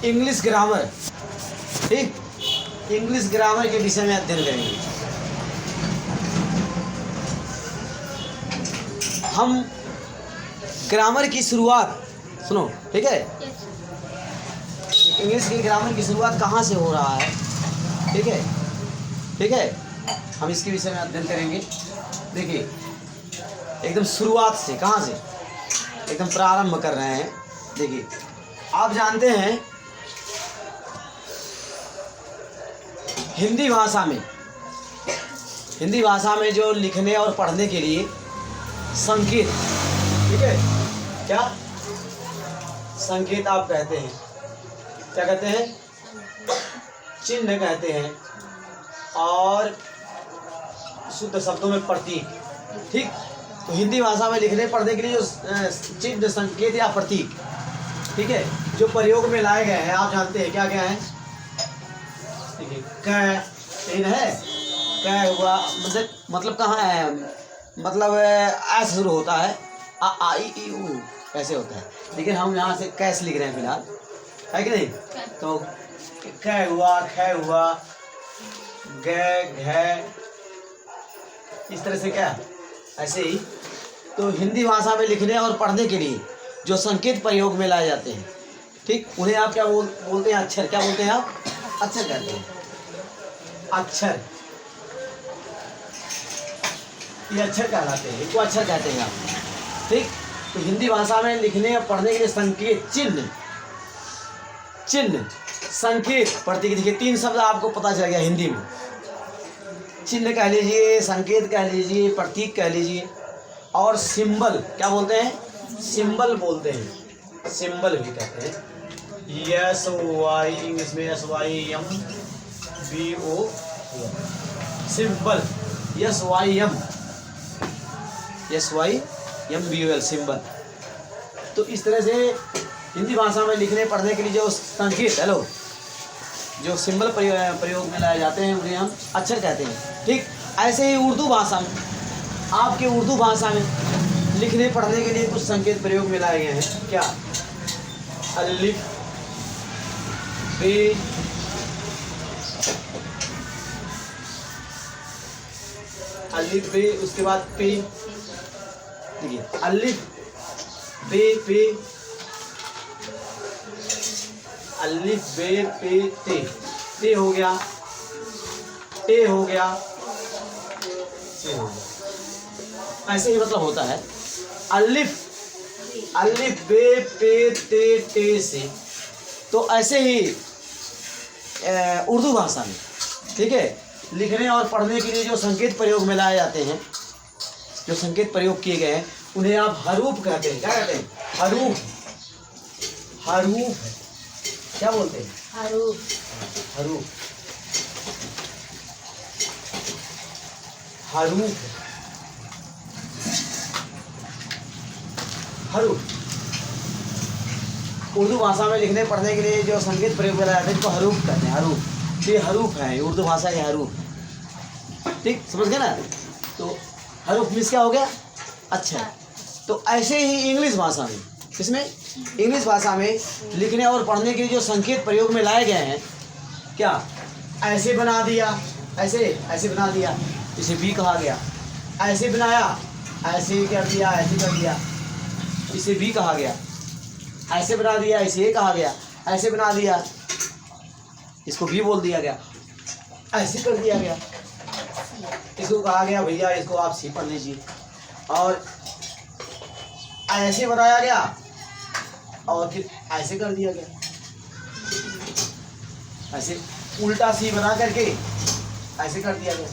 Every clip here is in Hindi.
इंग्लिश ग्रामर, ठीक, इंग्लिश ग्रामर के विषय में अध्ययन करेंगे। हम ग्रामर की शुरुआत सुनो, ठीक है, इंग्लिश की ग्रामर की शुरुआत कहाँ से हो रहा है, ठीक है, ठीक है, हम इसके विषय में अध्ययन करेंगे। देखिए एकदम शुरुआत से, कहाँ से, एकदम प्रारंभ कर रहे हैं। देखिए आप जानते हैं हिंदी भाषा में जो लिखने और पढ़ने के लिए संकेत, ठीक है, क्या संकेत आप कहते हैं, क्या कहते हैं, चिन्ह कहते हैं, और शुद्ध शब्दों में प्रतीक, ठीक। तो हिंदी भाषा में लिखने पढ़ने के लिए जो चिन्ह, संकेत या प्रतीक, ठीक है, जो प्रयोग में लाए गए हैं, आप जानते हैं क्या क्या है। देखिए क है, क हुआ, मतलब कहाँ है, मतलब ऐसे शुरू होता है, आ आ ई ई ऊ ऐसे होता है, लेकिन हम यहाँ से कैसे लिख रहे हैं फिलहाल, है कि नहीं। तो क हुआ, ख हुआ, ग घ, इस तरह से क्या, ऐसे ही। तो हिंदी भाषा में लिखने और पढ़ने के लिए जो संकेत प्रयोग में लाए जाते हैं, ठीक, उन्हें आप क्या बोलते हैं, अक्षर, क्या बोलते हैं आप, अक्षर कहते हैं, अक्षर, ये अक्षर कहलाते हैं, इनको अक्षर कहते हैं आप, ठीक। तो हिंदी भाषा में लिखने और पढ़ने के लिए संकेत, चिन्ह, संकेत, प्रतीक, देखिए तीन शब्द आपको पता चल गया हिंदी में, चिन्ह कह लीजिए, संकेत कह लीजिए, प्रतीक कह लीजिए, और सिंबल, क्या बोलते हैं, सिंबल बोलते हैं, सिंबल भी कहते हैं, यस वाई, इंग्लिश में S Y M B O, symbol, S Y M B O L, symbol. तो इस तरह से हिंदी भाषा में लिखने पढ़ने के लिए जो संकेत, हेलो, जो सिंबल प्रयोग में लाए जाते हैं उन्हें हम अक्षर कहते हैं, ठीक। ऐसे ही उर्दू भाषा में, आपके उर्दू भाषा में लिखने पढ़ने के लिए कुछ संकेत प्रयोग में लाए गए हैं, क्या, अलिफ, बे, अलिफ बे, उसके बाद पे, देखिए अलिफ बे पे, अलिफ बे पे ते, ते हो गया, टे हो गया, से हो गया, ऐसे ही मतलब होता है, अलिफ बे पे ते टे से। तो ऐसे ही उर्दू भाषा में, ठीक है, लिखने और पढ़ने के लिए जो संकेत प्रयोग में लाए जाते हैं, जो संकेत प्रयोग किए गए हैं, उन्हें आप हरूफ कहते हैं, क्या कहते हैं, हरूफ, क्या बोलते हैं, हरूफ, उर्दू भाषा में लिखने पढ़ने के लिए जो संकेत प्रयोग में लाए जाते हैं इसको हरूफ कहते हैं, हरूफ, ये हरूफ है, उर्दू भाषा के हरूफ, ठीक, समझ गए ना। तो हरूफ मीन्स क्या हो गया, अच्छा। तो ऐसे ही इंग्लिश भाषा में, इसमें इंग्लिश भाषा में लिखने और पढ़ने के लिए जो संकेत प्रयोग में लाए गए हैं, क्या, ऐसे बना दिया, ऐसे बना दिया, इसे बी कहा गया, ऐसे बनाया, ऐसे कर दिया, ऐसे कर दिया, इसे बी कहा गया, ऐसे बना दिया, इसे ए कहा गया, ऐसे बना दिया, इसको बी बोल दिया गया, ऐसे कर दिया गया, इसको कहा गया भैया इसको आप सी पढ़ लीजिए, और ऐसे बनाया गया और फिर ऐसे कर दिया गया, ऐसे उल्टा सी बना करके ऐसे कर दिया गया,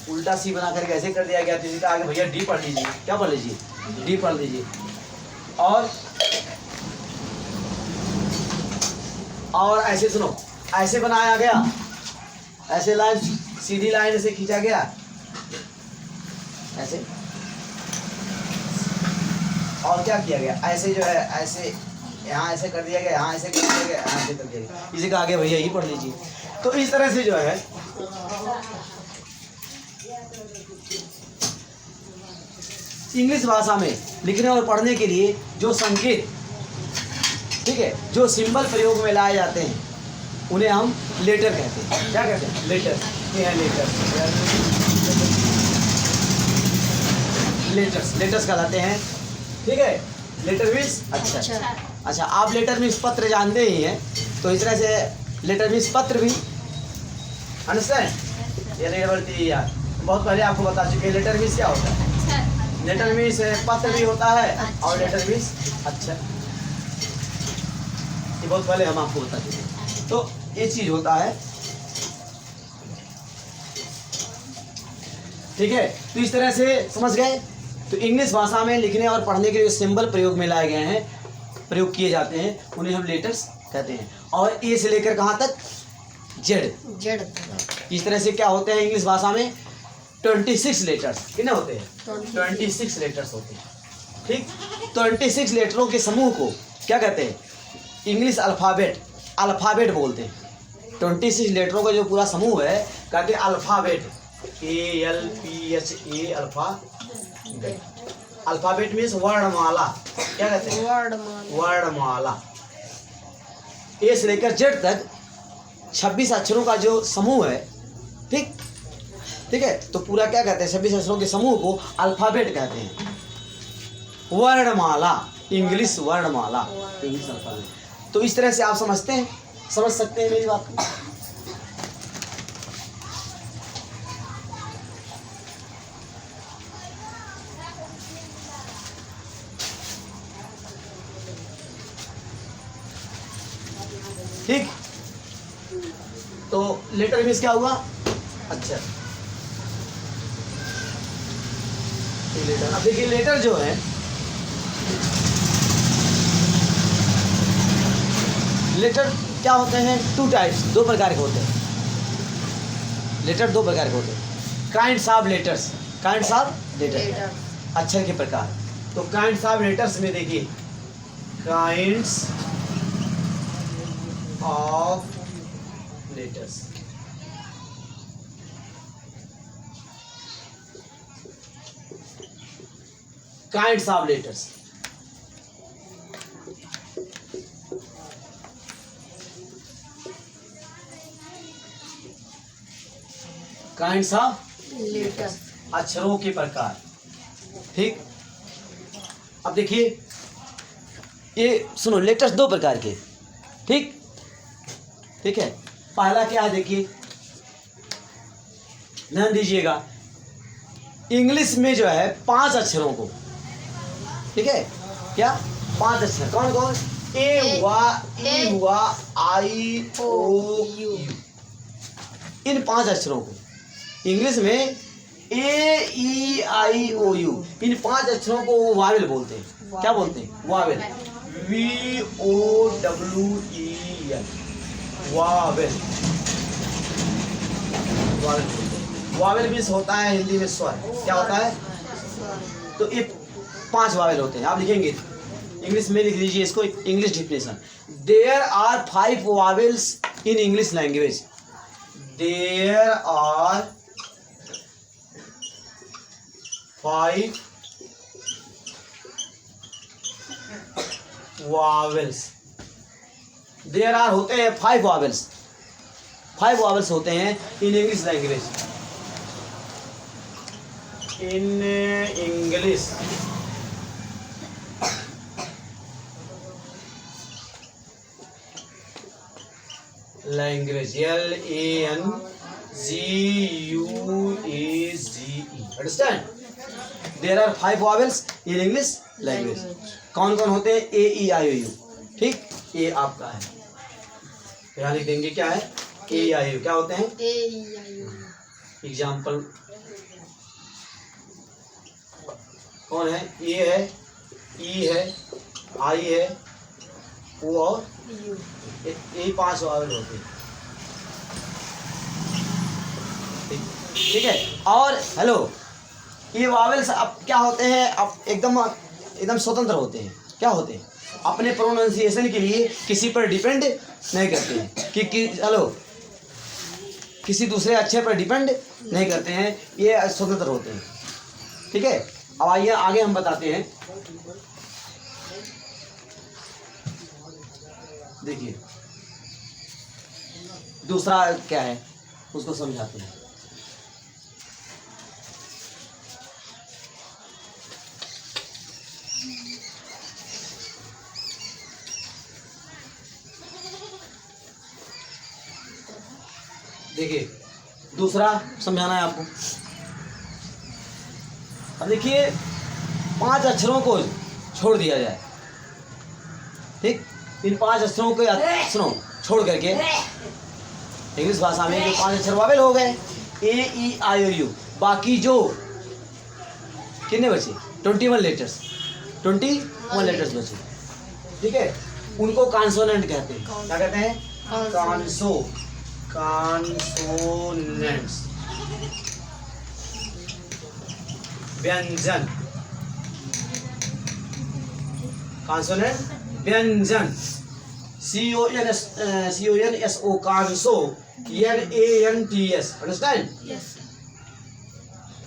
उल्टा सी बना करके ऐसे कर दिया गया। तो इसका आगे भैया डी पढ़ लीजिए, क्या पढ़ लीजिए, डी पढ़ लीजिए, और ऐसे सुनो, ऐसे बनाया गया, ऐसे लाइन, सीधी लाइन से खींचा गया, ऐसे, और क्या किया गया, ऐसे जो है, ऐसे यहाँ ऐसे कर दिया गया, यहाँ ऐसे कर दिया गया, यहाँ ऐसे कर दिया गया, इसी का आगे भैया ही पढ़ लीजिए। तो इस तरह से जो है इंग्लिश भाषा में लिखने और पढ़ने के लिए जो संकेत ठीक है, जो सिंबल प्रयोग में लाए जाते हैं उन्हें हम लेटर कहते हैं। क्या कहते हैं? लेटर। ये है लेटर्स कहलाते हैं। ठीक है, लेटर मीन्स अच्छा, आप लेटर मीन्स पत्र जानते ही हैं, तो इस तरह से लेटर मीन्स पत्र भी। अंडरस्टैंड? ये यार बहुत पहले आपको बता चुके हैं लेटर मीन्स क्या होता है। लेटर मीन्स पत्र भी होता है और लेटर मीन्स अच्छा, ये बहुत पहले हम आपको बता चुके हैं। तो ये चीज होता है। ठीक है, तो इस तरह से समझ गए। तो इंग्लिश भाषा में लिखने और पढ़ने के लिए सिंबल प्रयोग में लाए गए हैं, प्रयोग किए जाते हैं, उन्हें हम लेटर्स कहते हैं। और ए से लेकर कहाँ तक? जेड। इस तरह से क्या होते हैं इंग्लिश भाषा में? 26 लेटर्स। कितने होते हैं? 26 लेटर्स होते हैं। ठीक, 26 लेटरों के समूह को क्या कहते हैं? इंग्लिश अल्फ़ाबेट बोलते हैं। 26 लेटरों का जो पूरा समूह है कहते हैं alphabet. ALPHA alphabet. Alphabet means वर्णमाला। क्या कहते हैं? वर्णमाला। ए से लेकर जेड तक 26 अक्षरों का जो समूह है। ठीक है, तो पूरा क्या कहते हैं? 26 अक्षरों के समूह को अल्फ़ाबेट कहते हैं। वर्णमाला, इंग्लिश वर्णमाला, इंग्लिश अल्फ़ाबेट। तो इस तरह से आप समझ सकते हैं मेरी बात को। ठीक, तो लेटर मीन्स क्या हुआ? अच्छा, लेटर। अब देखिए लेटर जो है, लेटर क्या होते हैं? 2 टाइप्स, 2 प्रकार के होते हैं। लेटर 2 प्रकार के होते हैं। काइंड्स ऑफ लेटर्स, अक्षर के प्रकार। तो काइंड्स ऑफ लेटर्स में देखिए, kinds of letters. Kinds of letters. Kinds of letters, अक्षरों के प्रकार। ठीक, अब देखिए ये सुनो, लेटर्स 2 प्रकार के। ठीक है, पहला क्या है देखिए, ध्यान दीजिएगा। इंग्लिश में जो है 5 अक्षरों को, ठीक है, क्या 5 अक्षर? कौन कौन? ए हुआ, आई ओ यू। इन 5 अक्षरों को इंग्लिश में AEIOU, इन 5 अक्षरों को वावेल बोलते हैं। क्या बोलते हैं? Wavell. VOWEL, Wavell. Wavell means होता है हिंदी में स्वर। क्या होता है? तो ये 5 वावेल होते हैं। आप लिखेंगे इंग्लिश में, लिख लीजिए इसको, English definition. There are 5 vowels in English language. There are 5 vowels. There are होते हैं 5 वावेल्स। 5 वावेल्स होते हैं in English language. In English language. LANGUAGE। Understand? There are 5 vowels in English language. कौन कौन होते हैं? AEIOU। ठीक, ये आपका है, यहाँ लिख देंगे। क्या है? AEIOU। क्या होते हैं? एग्जाम्पल कौन है? ए है, ई है, आई है, ओ और यही 5 वावेल होते हैं। ठीक है, और हेलो, ये वावेल्स अब क्या होते हैं? अब एकदम स्वतंत्र होते हैं। क्या होते हैं? अपने प्रोनाउंसिएशन के लिए किसी पर डिपेंड नहीं करते हैं कि हेलो, किसी दूसरे अक्षर पर डिपेंड नहीं करते हैं। ये स्वतंत्र होते हैं। ठीक है, अब आइए आगे हम बताते हैं। देखिए दूसरा क्या है उसको समझाते हैं। देखिए दूसरा समझाना है आपको। अब देखिए 5 अक्षरों को छोड़ दिया जाए, ठीक, इन 5 अक्षरों को छोड़ करके इंग्लिश भाषा में जो 5 अक्षर वावेल हो गए A-E-I-O-U, बाकी जो कितने बचे 21 लेटर्स, 21 लेटर्स बचे, ठीक है, उनको कॉन्सोनेंट कहते हैं। क्या कहते हैं? कॉन्सोनेंट्स, व्यंजन, कॉन्सोनेंट व्यंजन, C-O-N-S-O, कांसो, N-A-N-T-S, अंडरस्टैंड? Yes.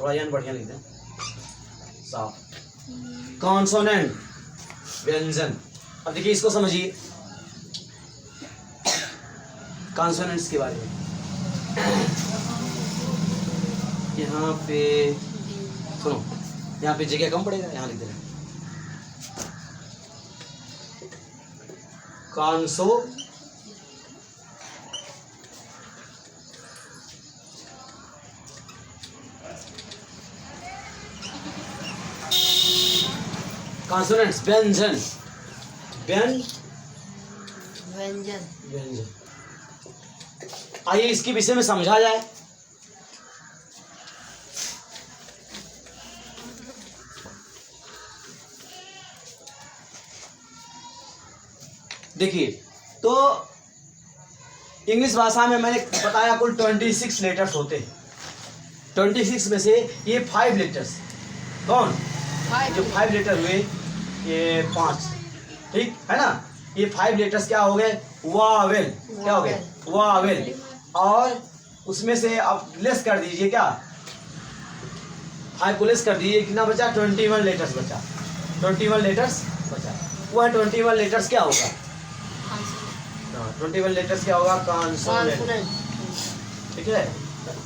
थोड़ा एन बढ़िया लिखते हैं, साफ। कॉन्सोनेंट व्यंजन। अब देखिए इसको समझिए कॉन्सोनेंट्स के बारे में। यहाँ पे सुनो, यहाँ पे जगह कम पड़ेगा, यहाँ लिख दे रहे हैं कॉन्सो कॉन्सोनेंट्स व्यंजन, व्यंजन। व्यंजन। आइए इसके विषय में समझा जाए। देखिए तो इंग्लिश भाषा में मैंने बताया कुल 26 लेटर्स होते हैं। 26 में से ये 5 लेटर्स, कौन जो 5 लेटर हुए, ये 5, ठीक है ना। ये 5 लेटर्स क्या हो गए? वावेल। क्या हो गए? वावेल। और उसमें से आप लेस कर दीजिए, क्या 5 को लेस कर दीजिए, कितना बचा? 21 लेटर्स बचा। 21 लेटर्स बचा। वह 21 लेटर्स क्या होगा? 21 लेटर्स क्या होगा? कॉन्सोनेंट, ठीक है।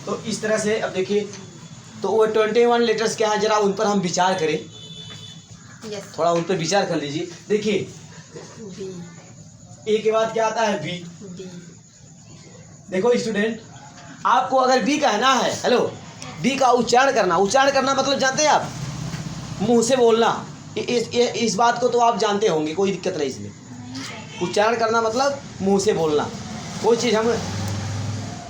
तो इस तरह से अब देखिए, तो वो 21 लेटर्स क्या है, जरा उन पर हम विचार करें। Yes. थोड़ा उन पर विचार कर लीजिए। देखिए B. ए के बाद क्या आता है? बी। B. देखो स्टूडेंट, आपको अगर बी कहना है, हेलो, बी का उच्चारण करना मतलब जानते हैं आप? मुंह से बोलना। इस बात को तो आप जानते होंगे, कोई दिक्कत नहीं इसमें। उच्चारण करना मतलब मुंह से बोलना। कोई चीज़ हम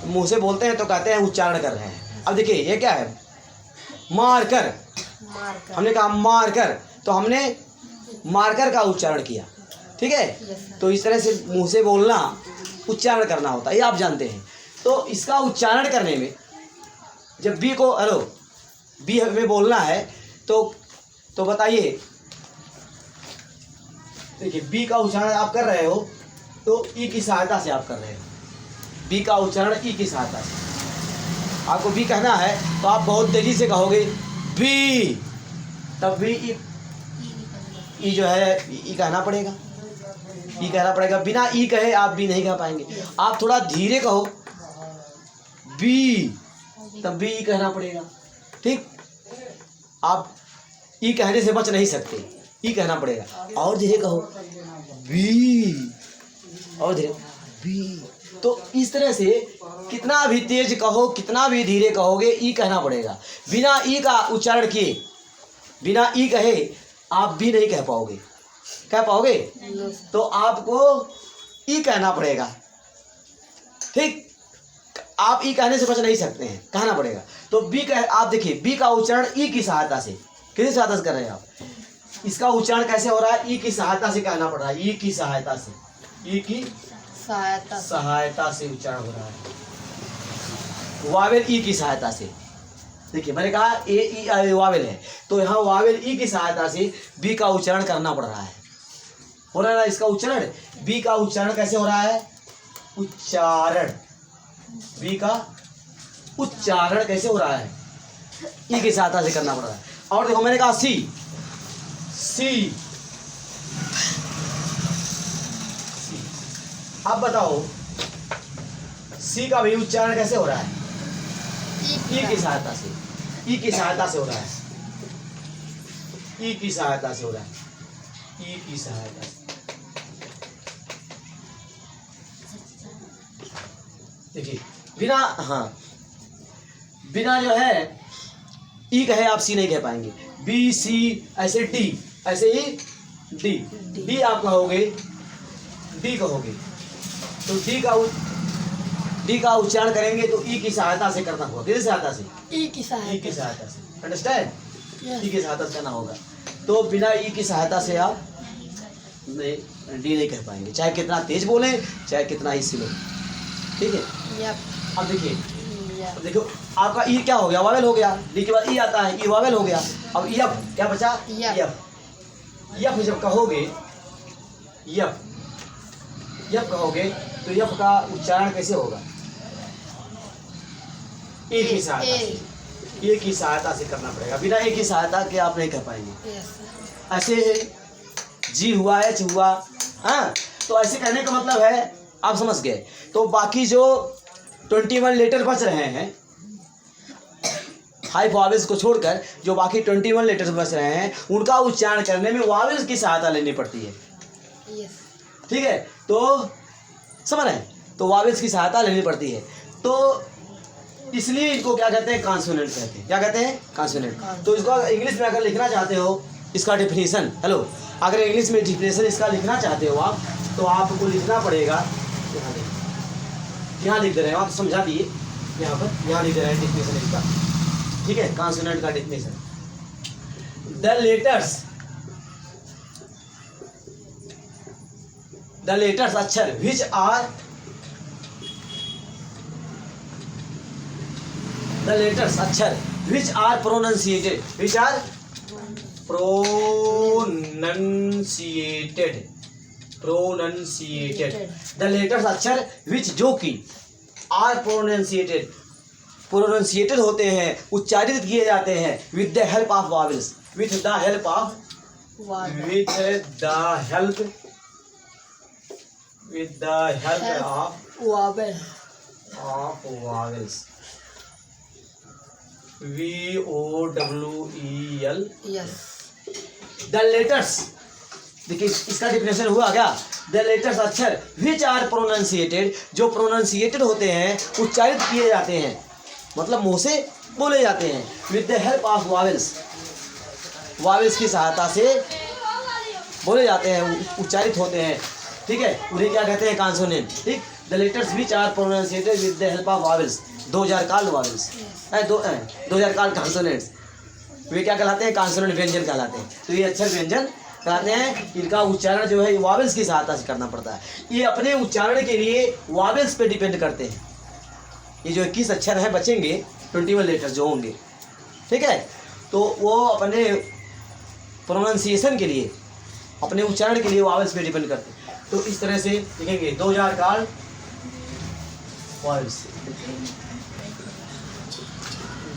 मुंह से बोलते हैं तो कहते हैं उच्चारण कर रहे हैं। अब देखिए ये क्या है? मार्कर। हमने कहा मार्कर, तो हमने मार्कर का उच्चारण किया, ठीक है। तो इस तरह से मुंह से बोलना उच्चारण करना होता है, ये आप जानते हैं। तो इसका उच्चारण करने में जब बी को, हेलो, बी में बोलना है तो बताइए, देखिए बी का उच्चारण आप कर रहे हो तो ई की सहायता से आप कर रहे हो। बी का उच्चारण ई की सहायता से। आपको बी कहना है तो आप बहुत तेजी से कहोगे बी, तब भी ई जो है ई कहना पड़ेगा, ई कहना पड़ेगा। बिना ई कहे आप बी नहीं कह पाएंगे। आप थोड़ा धीरे कहो बी, तब भी ई कहना पड़ेगा, ठीक। आप ई कहने से बच नहीं सकते, ई कहना पड़ेगा। और धीरे कहो बी, और धीरे बी। तो इस तरह से कितना भी तेज कहो, कितना भी धीरे कहोगे, ई कहना पड़ेगा। बिना ई का उच्चारण किए, बिना ई कहे आप भी नहीं कह पाओगे। कह पाओगे? तो आपको ई कहना पड़ेगा, ठीक। आप ई कहने से बच नहीं सकते हैं, कहना पड़ेगा। तो बी कह, आप देखिए बी का उच्चारण ई की सहायता से, किसकी सहायता से कर रहे हैं आप? इसका उच्चारण कैसे हो रहा है? ई की सहायता से कहना पड़ रहा है। ई की सहायता से, ई की सहायता से उच्चारण हो रहा है। वावेल ई की सहायता से। देखिए मैंने कहा ए ई आई वावेल है, तो यहाँ वावेल ई की सहायता से बी का उच्चारण करना पड़ रहा है। हो रहा है इसका उच्चारण। बी का उच्चारण कैसे हो रहा है? उच्चारण, बी का उच्चारण कैसे हो रहा है? ई की सहायता से करना पड़ रहा है। और देखो मैंने कहा सी, सी अब बताओ सी का भी उच्चारण कैसे हो रहा है? ई की सहायता से, ई की सहायता से हो रहा है, ई की सहायता से हो रहा है, ई की सहायता से। देखिए बिना, हाँ बिना जो है ई कहे आप सी नहीं कह पाएंगे। बी सी ऐसे डी, ऐसे ही डी, डी आप कहोगे, डी कहोगे तो डी का उच्चारण करेंगे तो ई की सहायता से करना होगा। किस सहायता से? ई की सहायता, ई की सहायता से। अंडरस्टैंड? Yes. ई की सहायता से करना होगा। तो बिना ई की सहायता से आप नहीं डी नहीं कह पाएंगे, चाहे कितना तेज बोले, चाहे कितना ही स्लो। ठीक है? यप, अब देखिए, यप, अब देखो आपका ई क्या हो गया? वावेल हो गया। डी के बाद ई आता है, ई वावेल हो गया। अब यप क्या बचा? यप। यप। यप जब कहोगे, यप यप कहोगे तो यप का उच्चारण कैसे होगा? ए की सहायता से, ए की सहायता से करना पड़ेगा। बिना ए की सहायता के आप नहीं कर पाएंगे। यस, ऐसे जी हुआ, एच हुआ, हाँ, तो ऐसे कहने का मतलब है आप समझ गए। तो बाकी जो 21 लेटर बच रहे हैं, हाई वावेल्स को छोड़कर जो बाकी 21 लेटर्स बच रहे हैं, उनका उच्चारण करने में वावेल्स की सहायता लेनी पड़ती है। यस, ठीक है? तो समझ रहे हैं? तो वावेल्स की सहायता लेनी पड़ती है। तो इसलिए इनको क्या कहते हैं? कॉन्सोनेंट कहते हैं। क्या कहते हैं? कॉन्सोनेंट। तो इसको इंग्लिश में अगर लिखना चाहते हो इसका डेफिनेशन, हेलो, अगर इंग्लिश में डेफिनेशन इसका लिखना चाहते हो आप, तो आपको लिखना पड़ेगा, यहाँ लिख दे रहे हो आप, समझा दिए यहाँ पर, यहाँ लिख दे रहे हैं डेफिनेशन इसका। ठीक है? कॉन्सोनेंट का डेफिनेशन, द लेटर्स अक्षर विच आर the letters अक्षर which are pronunciated, which are pronunciated the letters अक्षर which जो कि are pronunciated होते हैं, उच्चारित किए जाते हैं with the help of vowels, with the help of Wavell, vowels, VOWEL, yes, the letters. देखिए इसका डिफिनेशन हुआ क्या? द लेटर्स अक्षर विच आर प्रोनाउंसिएटेड, जो प्रोनाउंसिएटेड होते हैं, उच्चारित किए जाते हैं, मतलब मुंह से बोले जाते हैं, with the help of vowels, vowels की सहायता से बोले जाते हैं, उच्चारित होते हैं। ठीक है? उन्हें क्या कहते हैं? कॉन्सोनेंट। ठीक? The letters which are pronunciated with the help of vowels, 2000 call vowels, 2000 काल कॉन्सोनेंट्स, वे क्या कहलाते हैं? कॉन्सोनेंट व्यंजन कहलाते हैं। तो ये अक्षर व्यंजन कहलाते हैं। इनका उच्चारण जो है वावेल्स की सहायता से करना पड़ता है। ये अपने उच्चारण के लिए वावेल्स पे डिपेंड करते हैं। ये जो 21 अक्षर हैं बचेंगे, 21 लेटर जो होंगे, ठीक है, तो वो अपने प्रोनाउंसिएशन के लिए, अपने उच्चारण के लिए वावेल्स पे डिपेंड करते हैं। तो इस तरह से लिखेंगे 2000 काल वावेल्स,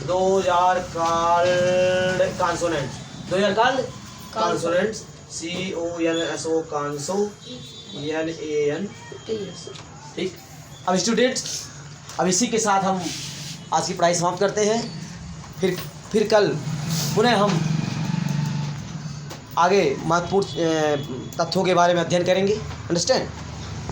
2000 काल कॉन्सोनेंट्स, 2000 काल कॉन्सोनेंट्स, CONSO कॉन्सो NAN। ठीक? अब स्टूडेंट्स, अब इसी के साथ हम आज की पढ़ाई समाप्त करते हैं। फिर कल पुनः हम आगे महत्वपूर्ण तथ्यों के बारे में अध्ययन करेंगे। अंडरस्टैंड?